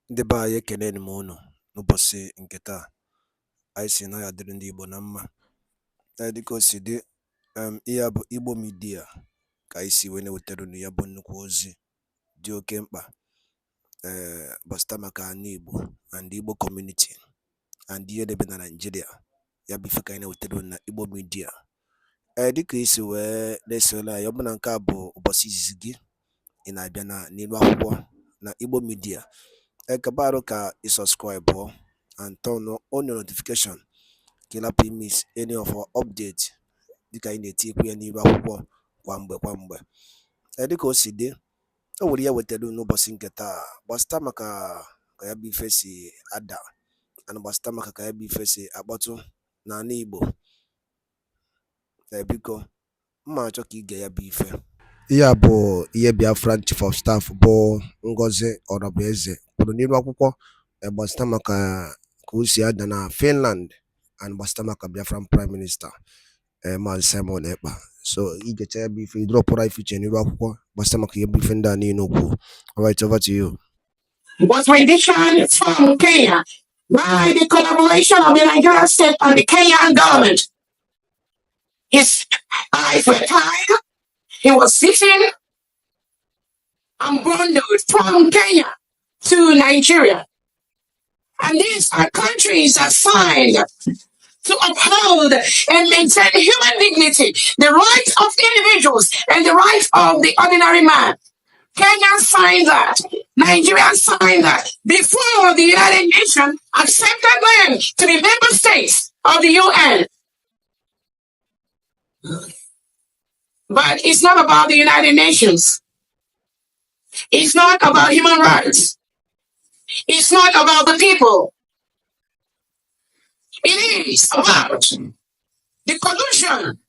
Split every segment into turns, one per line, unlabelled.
Ndị be anyị ekeneni m unu n'ụbọchị nke taa. Anyị sị na ya dịrị ndị Igbo na mma. Dịka o si dị, ihe a bụ Igbo midia ka anyị si wee na-ewetara unu ya bụ nnukwu ozi dị oke mkpa gbasịta maka ana Igbo and Igbo community and ihe debe na Nigeria. Ya bụ ife ka anyị na-ewetara unu na Igbo midia. Dịka isi wee na-esole anyị, ọ bụ na nke a bụ ụbọchị izizi gị ị na-abịa n'ilu akwụkwọ na Igbo midia, kabaru ka subscribe and turn on your notification ka ị lapụ miss any of our update dịka anyị na-etikwu ya n'ilu akwụkwọ kwa mgbe. Dịka o si dị, o nwere ya wetara n'ụbọchị nke taa gbasịta maka ka ya bụ ife si ada and gbasịta maka ka ya bụ ife si akpọtụ n'ala Igbo. Biko mma achọ ka ige ya bụ ife. Ihe a bụ ihe BIAFRA Chief of Staff bụ Ngozi Orabueze kwuru n'ilu akwụkwọ gbasịta maka ka o si ada na Finland and gbasịta maka Biafran Prime Minister Maazị Simon Ekpa. So igecha ya bụ ife idropụra ife iche n'ilu akwụkwọ gbasịta maka ihe bụ ife ndị a niile okwu. All right, over to you.
Was rendition from Kenya by the collaboration of the Nigerian state and the Kenyan government. His eyes were tied. He was sitting and bundled from Kenya to Nigeria. And these are countries that signed to uphold and maintain human dignity, the rights of individuals and the rights of the ordinary man. Kenya signed that. Nigeria signed that before the United Nations accepted them to be member states of the UN. But it's not about the United Nations. It's not about human rights. It's not about the people. It is about the collusion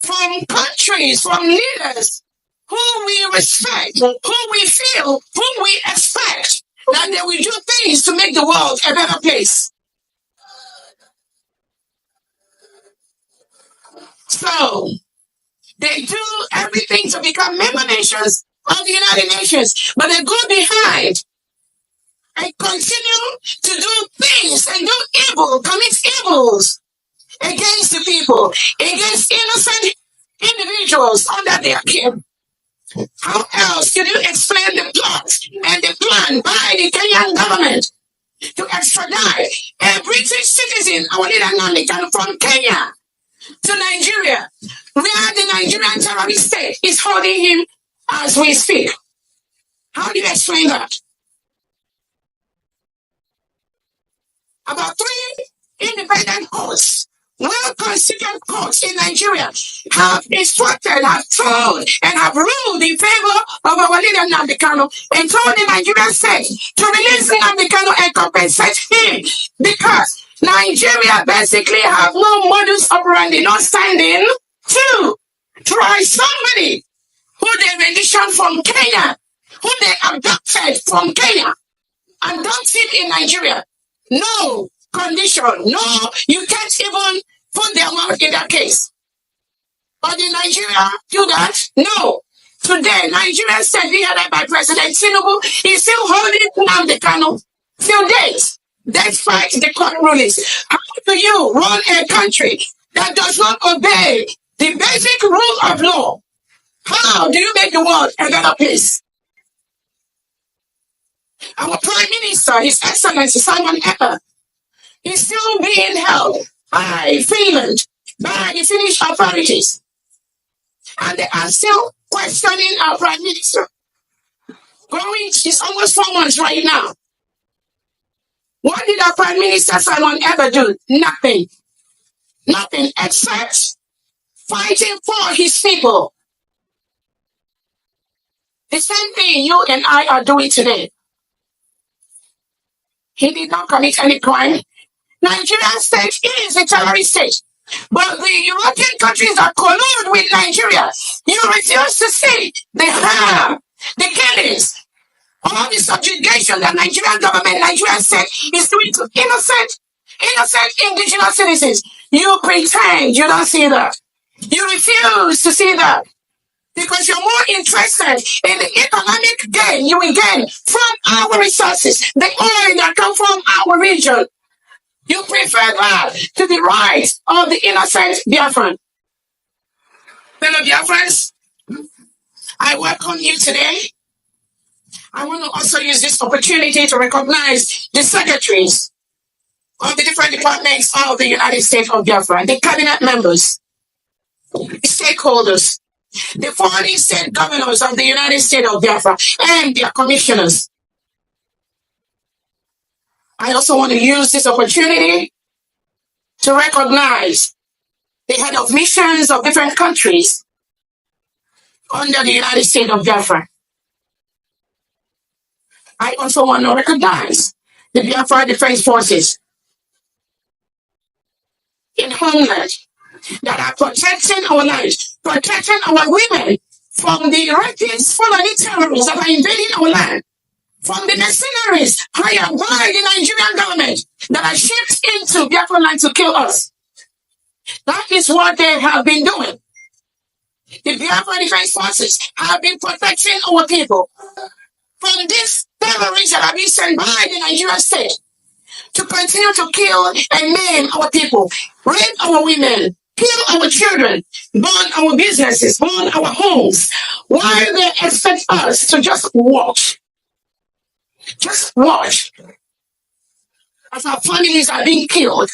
from countries, from leaders who we respect, who we feel, who we expect that they will do things to make the world a better place. So they do everything to become member nations of the United Nations, but they go behind and continue to do things and do evil, commit evils against the people, against innocent individuals under their care. How else can you explain the plot and the plan by the Kenyan government to extradite a British citizen, our leader nnamdi from Kenya to Nigeria, where the Nigerian terrorist state is holding him as we speak? How do you explain that? About 3 independent courts, well-constituted courts in Nigeria, have instructed, have told, and have ruled in favor of our leader nnamdi and told the Nigerian state to release nnamdi and compensate him, because Nigeria basically have no modus operandi, no standing to try somebody who they rendition from Kenya, who they abducted from Kenya, and dumped him in Nigeria. No condition, no, you can't even put their mouth in that case. But did Nigeria do that? No. Today, Nigeria said, headed by President Tinubu, is still holding nnamdi till date, despite the court rulings. How do you run a country that does not obey the basic rule of law? How do you make the world a better place? Our Prime Minister, His Excellency Simon Ekpa, is still being held by Finland, by the Finnish authorities. And they are still questioning our Prime Minister. It's almost 4 months right now. What did our Prime Minister Simon ever do? Nothing. Nothing except fighting for his people. The same thing you and I are doing today. He did not commit any crime. Nigerian state is a terrorist state. But the European countries that collude with Nigeria, you refuse to see the harm, the killings, all the subjugation that Nigerian government, Nigerian state is doing to innocent indigenous citizens. You pretend you don't see that. You refuse to see that. because you're more interested in the economic gain you will gain from our resources, the oil that come from our region. You prefer that to the rights of the innocent Biafran. Fellow Biafrans, I welcome you today. I want to also use this opportunity to recognize the secretaries of the different departments of the United States of Biafra, the cabinet members, the stakeholders, the 40 state governors of the United States of Biafra, and their commissioners. I also want to use this opportunity to recognize the head of missions of different countries under the United States of Biafra. I also want to recognize the Biafra Defense Forces in homeland that are protecting our lives, protecting our women from the rapists, Fulani terrorists that are invading our land, from the mercenaries hired by the Nigerian government that are shipped into Biafra land to kill us. That is what they have been doing. The Biafra Defense Forces have been protecting our people from these terrorists that have been sent by the Nigerian state to continue to kill and maim our people, rape our women, kill our children, burn our businesses, burn our homes, while they expect us to just watch. Just watch as our families are being killed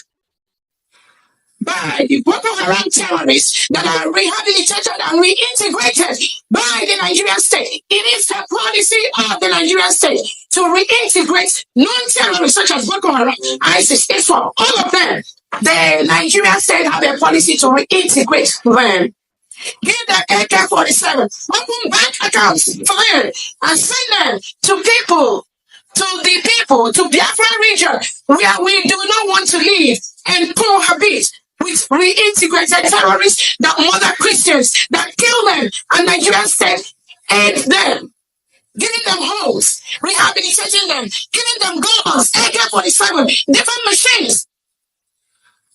by the Boko Haram terrorists that are rehabilitated and reintegrated by the Nigerian state. It is the policy of the Nigerian state to reintegrate non-terrorists such as Boko Haram, ISIS, ISWAP, all of them. The Nigerian state have a policy to reintegrate them. Give them AK-47, open bank accounts for them, and send them to people, to Biafra region, where we do not want to live and cohabit with reintegrated terrorists that murder Christians, that kill them, and Nigerian state aid them, giving them homes, rehabilitating them, giving them guns, AK-47, different machines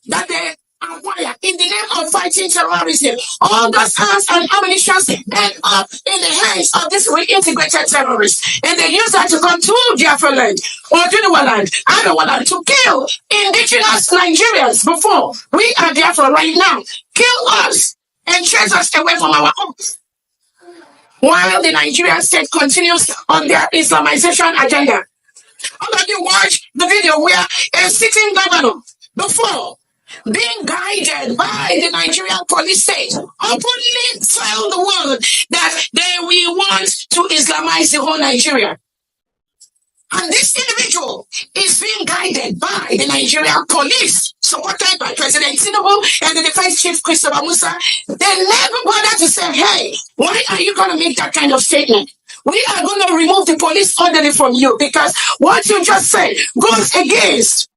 that they acquire in the name of fighting terrorism. All those arms and ammunition end up in the hands of these reintegrated terrorists, and they use that to come to Biafra land or Junuwa land, Adawa land, to kill indigenous Nigerians before we are Biafra right now. Kill us and chase us away from our homes, while the Nigerian state continues on their Islamization agenda. All of you watch the video where a sitting governor before being guided by the Nigerian police state openly tell the world that they will want to Islamize the whole Nigeria. And this individual is being guided by the Nigerian police, supported by President Tinubu and the defense chief, Christopher Musa. They never bother to say, hey, why are you going to make that kind of statement? We are going to remove the police orderly from you because what you just said goes against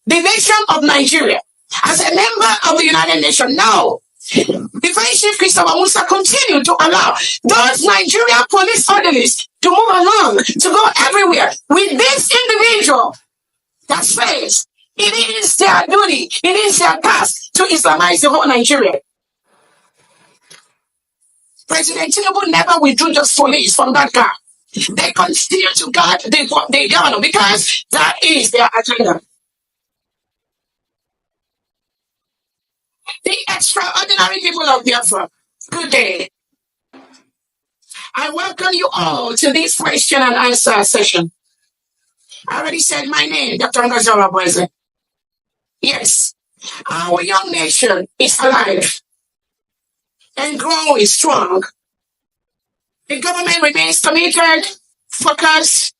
the nation of Nigeria. As a member of the United Nations, now, Defense Chief Christopher Musa continued to allow those Nigerian police orderlies to move along, to go everywhere with this individual that says it is their duty, it is their task to Islamize the whole Nigeria. President Tinubu never withdrew those police from that car. They continue to guard the governor because that is their agenda. The extraordinary people of Biafra, good day. I welcome you all to this question and answer session. I already said my name, Dr. Ngazora Boise. Yes, our young nation is alive and growing strong. The government remains committed, focused,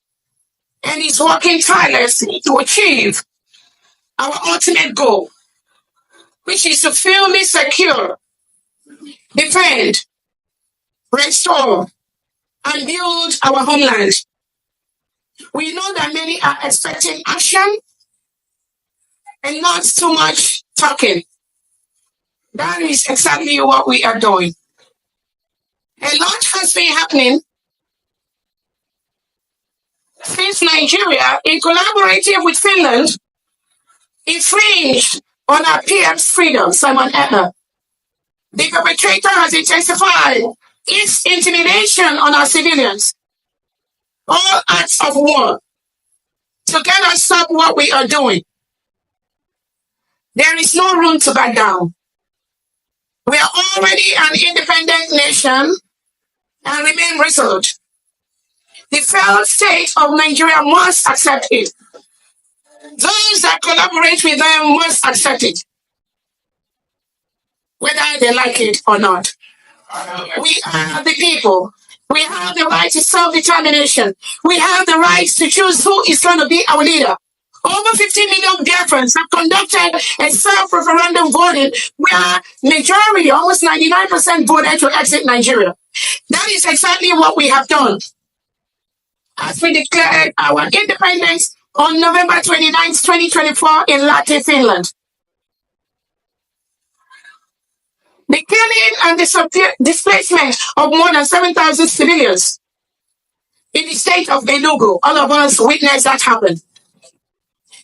and is working tirelessly to achieve our ultimate goal, which is to fully secure, defend, restore, and build our homeland. We know that many are expecting action and not too much talking. That is exactly what we are doing. A lot has been happening since Nigeria, in collaborating with Finland, infringed on our PM's freedom, Simon Ekpa. The perpetrator has intensified It's intimidation on our civilians. All acts of war to get us stop what we are doing. There is no room to back down. We are already an independent nation and remain resolute. The failed state of Nigeria must accept it. Those that collaborate with them must accept it, whether they like it or not. We are the people. We have the right to self-determination. We have the right to choose who is going to be our leader. Over 50 million Biafrans have conducted a self-referendum voting where majority, almost 99% voted to exit Nigeria. That is exactly what we have done. As we declared our independence on November 29, 2024 in Lahti, Finland. The killing and displacement of more than 7,000 civilians in the state of Enugu, all of us witnessed that happen.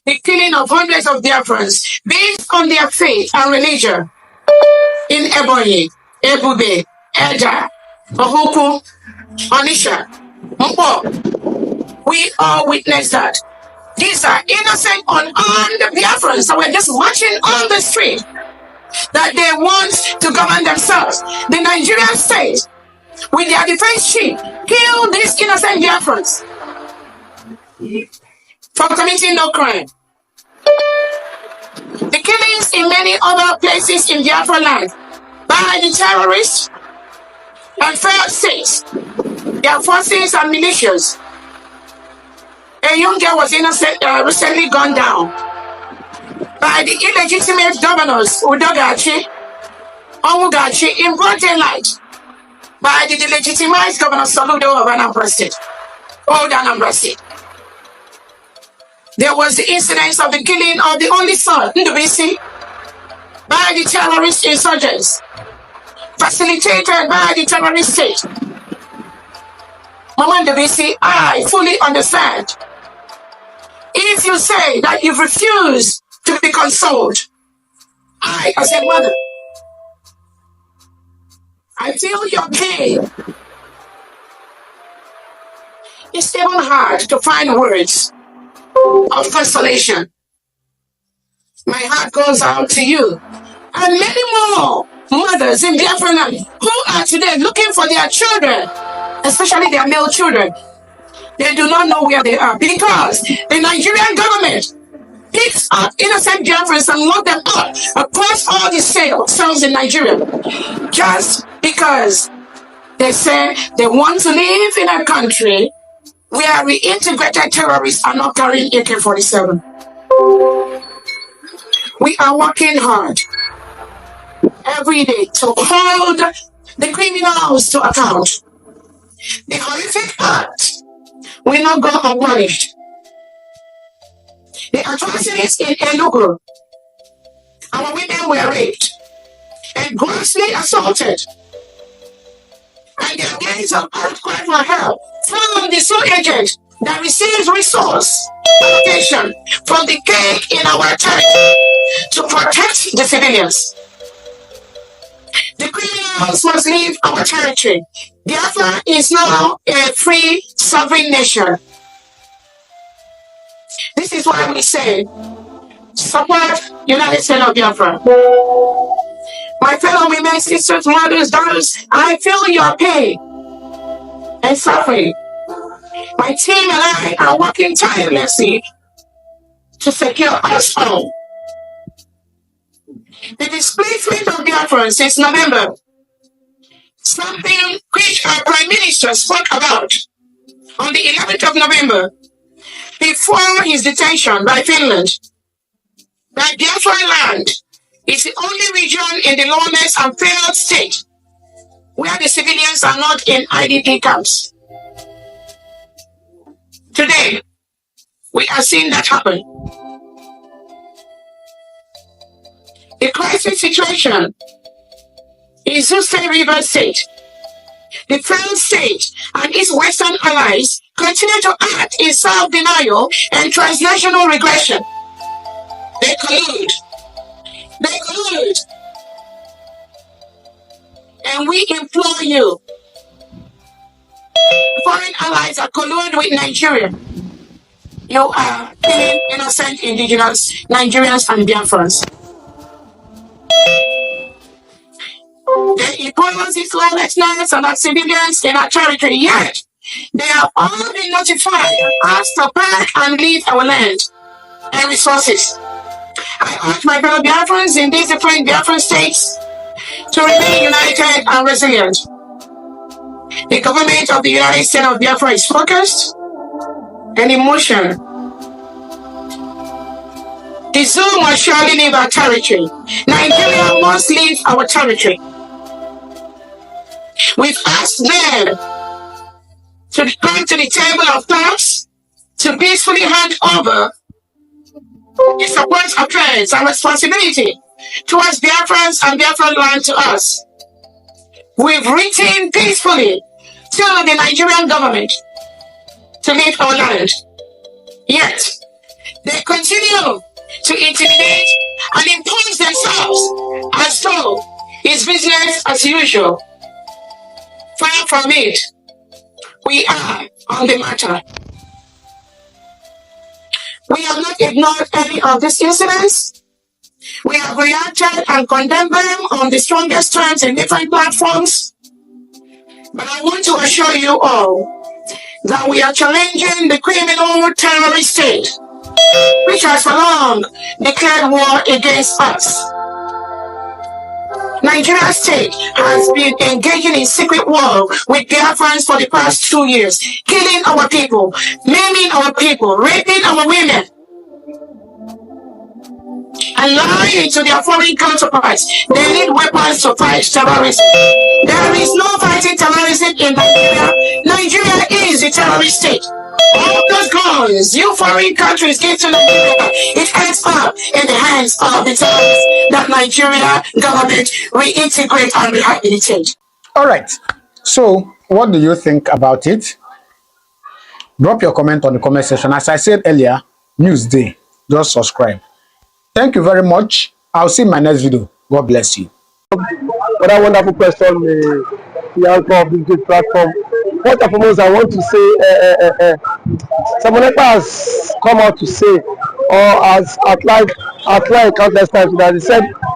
The killing of hundreds of Biafrans based on their faith and religion in Ebonyi, Ebube, Eja, Ohuku, Onisha, Mpo. We all witnessed that. These are innocent, unarmed Biafrans that were just marching on the street that they want to govern themselves. The Nigerian state, with their defense chief, killed these innocent Biafrans for committing no crime. The killings in many other places in Biafra land by the terrorists and failed states, their forces and militias. A young girl was recently gunned down by the illegitimate governors Udogachi, Onwugachi in broad daylight, by the delegitimized Governor Soludo of Anambra State, Old Anambra State. There was the incident of the killing of the only son, Ndubisi, by the terrorist insurgents, facilitated by the terrorist state. Mama Ndubisi, I fully understand. If you say that you've refused to be consoled, I, as a mother, I feel your pain. It's even hard to find words of consolation. My heart goes out to you and many more mothers in Biafra land who are today looking for their children, especially their male children. They do not know where they are because the Nigerian government picks up innocent Biafrans and lock them up across all the cells in Nigeria just because they say they want to live in a country where reintegrated terrorists are not carrying AK-47. We are working hard every day to hold the criminals to account. The horrific act will not go unpunished. The atrocities in Enugu, our women were raped and grossly assaulted, and their days of outcry for help from the sole agent that receives resource allocation from the cake in our territory to protect the civilians. The criminals must leave our territory. Biafra is now a free, sovereign nation. This is why we say, support United States of Biafra. My fellow women, sisters, mothers, daughters, I feel your pain and suffering. My team and I are working tirelessly to secure us home. The displacement of Biafra since November, something which our Prime Minister spoke about on the 11th of November before his detention by Finland, that Biafra land is the only region in the lawless and failed state where the civilians are not in IDP camps. Today, we are seeing that happen. The crisis situation in Zuse River State, the failed state and its Western allies continue to act in self-denial and transnational regression. They collude. And we implore you, Foreign allies are colluding with Nigeria. You are killing innocent indigenous Nigerians and Biafrans. The impose its lawlessness on our civilians in our territory, yet they have all been notified and asked to pack and leave our land and resources. I urge my fellow Biafrans in these different Biafran states to remain united and resilient. The government of the United States of Biafra is focused and emotional. The zoo must surely leave our territory. Nigeria must leave our territory. We've asked them to come to the table of talks to peacefully hand over the support affairs and responsibility towards Biafrans and Biafran land to us. We've written peacefully to the Nigerian government to leave our land. Yet, they continue to intimidate and impose themselves as though it's business as usual. Far from it. We are on the matter. We have not ignored any of these incidents. We have reacted and condemned them on the strongest terms in different platforms. But I want to assure you all that we are challenging the criminal terrorist state, which has for long declared war against us. Nigeria state has been engaging in secret war with Biafrans for the past 2 years, killing our people, maiming our people, raping our women, and lying to their foreign counterparts. They need weapons to fight terrorism. There is no fighting terrorism in Nigeria. Nigeria is a terrorist state. All those guns you foreign countries give to Nigeria, it ends up in the hands of the terrorists that Nigeria government reintegrate and rehabilitate.
All right. So, what do you think about it? Drop your comment on the comment section. As I said earlier, news day. Just subscribe. Thank you very much. I'll see you in my next video. God bless you.
What a wonderful question, the anchor of this great platform. First and foremost, I want to say, someone has come out to say, or has outlined countless times that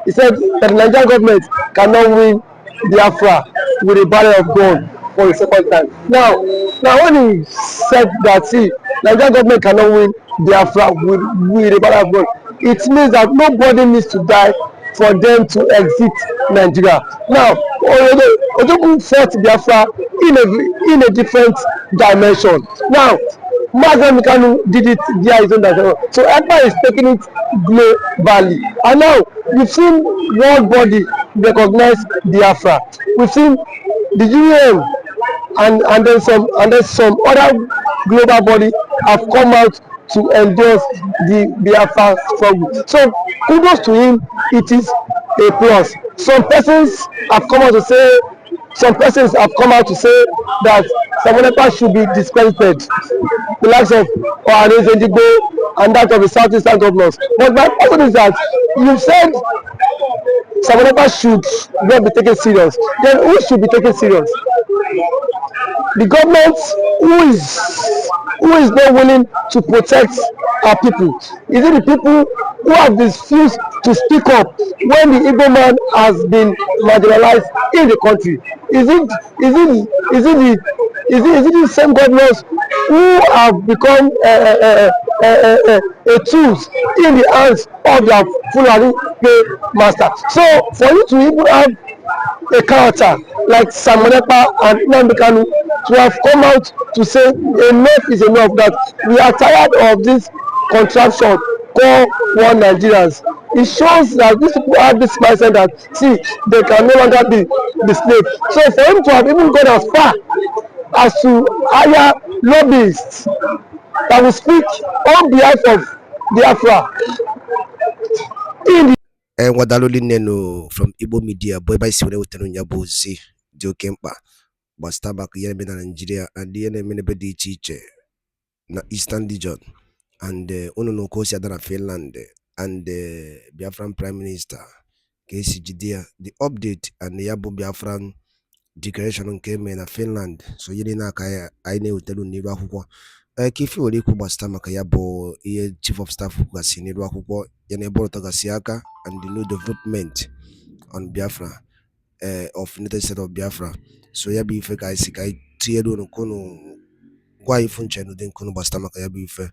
he said that the Nigerian government cannot win Biafra with a barrel of gold for the second time. Now when he said that, see, Nigerian government cannot win Biafra with a barrel of gold, it means that nobody needs to die for them to exit Nigeria. Now, Ojoku fought Biafra in a different dimension. Now, Kanu did it via his own dimension. So Ekpa is taking it globally. And now, we've seen world body recognize Biafra. We've seen the UN and then some other global body have come out to endorse the Biafra struggle. So kudos to him, it is a plus. Some persons have come out to say that Samonekpa should be discredited, the likes of IGBO and that of the Southeastern governors. But my question is that you said Samonekpa should not be taken serious. Then who should be taken serious? The government who is not willing to protect our people? Is it the people who have refused to speak up when the Igbo man has been marginalized in the country? Is it the same governors who have become a tools in the hands of their Fulani master? So for you to even have a character like Samonekpa and nnamdi to have come out to say enough is enough, that we are tired of this contraption called one Nigerians. It shows that these people have this mindset that, see, they can no longer be the slave. So for him to have even gone as far as to hire lobbyists that will speak on behalf of Biafra in the
Wadaloli Neno from Igbo Media, boy by Sine Utenu Nyabuzi, Dio Kempa, Bastabak Yemen and Nigeria, and the enemy teacher na Eastern region, and Uno Kosia Dana Finland, and the Biafran Prime Minister, KC Judea, the update and the Yabu Biafran declaration nke eme na Finland. So ihe niile aka anyị na-ewetara n'iru akwụkwọ ka ife nwere ikwu gbasịta maka ya bụ ihe chief of staff kwugasị n'iru akwụkwọ ya na ebe ọrụtọgasị aka and the new development on Biafra of United States of Biafra. So ya bụ ife ka anyị si ka anyị tinyere unu nkunu gwa ifu nche n'ụdị nkunu gbasịta maka ya bụ ife